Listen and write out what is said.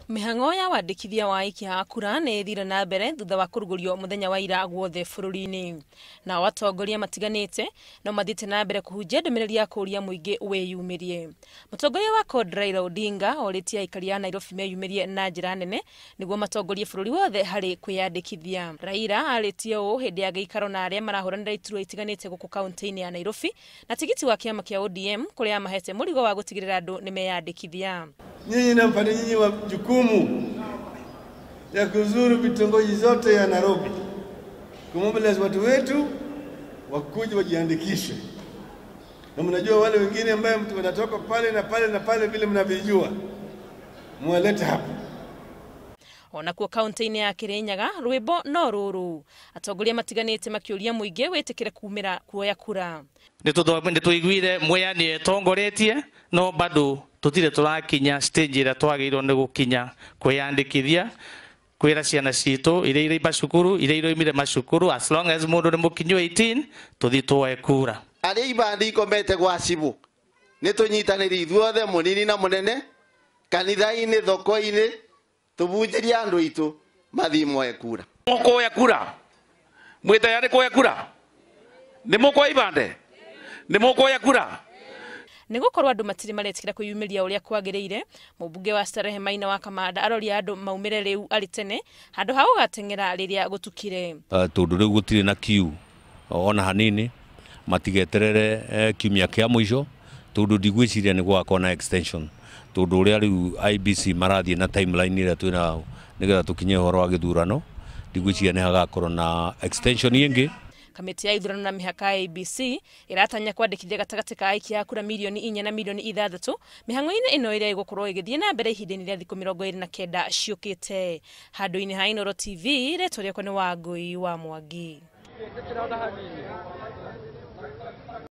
Mihango ya wandĩkithia wa aikia a kura nĩ ĩthire na mbere thutha wa kũrugũrio mũthenya wa ira guothe bũrũri-inĩ. Nao atongoria matiganĩte no mathiĩte na mbere kũhunjia ndũmĩrĩri ya kũũria mũingĩ wĩyumĩrie. Mũtongoria wa CORD Raila Odinga orĩtie aikari a Nairobi meyumĩrie na njĩra nene nĩguo matongorie bũrũri wothe harĩ kwĩyandĩkithia. Raila arĩtie ũũ hĩndĩ ya gĩikaro na arĩa marahũranĩra iturwa itiganĩte gũkũ kaunti-inĩ ya Nairobi na tigiti wa kĩama kĩa ODM kũrĩa amahete mũrigo wa gũtigĩrĩra andũ nĩ meyandĩkithia. Nyinyi nampata nyinyi wa jukumu ya kuzuru vitongoji zote ya Nairobi, kumobilize watu wetu wakuje wajiandikishe. Na mnajua wale wengine ambao mtu wanatoka pale na pale na pale vile mnavijua, mwalete hapa. Ona kuo kaunti-inĩ ya Kirinyaga rwĩmbo no rũrũ atongoria matiganĩte makĩũria mũingĩ wĩtĩkĩre kumĩra kuoya kura. Nĩtũiguire mweyani etongoretie no bado tutire turakinya stage ĩrĩa twagĩrĩirwo nĩ gũkinya kwĩyandĩkithia kwĩra ciana citũ iria irĩ macukuru iria iroimire macukuru as long as mũndũ nĩ mũkinyu 18 tuthi tuoe kura. Arĩa ibandi ikomete gwa cibũ nĩtũnyitanĩre ithuothe mũnini na mũnene kanitha-inĩ thoko-inĩ tubunjĩrie andũ aitũ mathi moe kura. Mũkoya kura mwĩ tayari kuoya kura? Nĩ mũkoya ibande? Nĩ mũkoya kura? Nĩgũkorwo andũ matirĩ maretikĩra kwĩyumĩria ũrĩa kwagĩrĩire, mũmbunge wa Starehe Maina wa Kamanda aroria andũ maumĩre rĩu arĩ tene handũ ha gũgateng'era rĩrĩa gũtukire. Tondũ rĩu gũtirĩ na kiu ona hanini matigeterere kiumia kĩa mũico tondũ ndigwĩciria nĩ gũgakorwo na extension tondũ ũrĩa rĩu IBC marathiĩ na timeline ĩrĩa twĩna nĩgetha tũkinye ũhoro wa gĩthurano ndigwĩciria nĩ hagakorwo na extension ĩngĩ. Kamĩtĩ ya ithurano na mĩhaka ya ABC ĩratanya kwandĩkithia gatagatĩ ka aikia a kura milioni 4 na milioni 6 mĩhang'o-inĩ ĩno ĩrĩa ĩgũkorwo ĩgĩthiĩ na mbere ihinda-inĩ rĩa thikũ 29 ciũkĩte. Handũ-inĩ ha Inooro TV rĩtwa rĩakwa nĩ Wangũi wa Mwangi.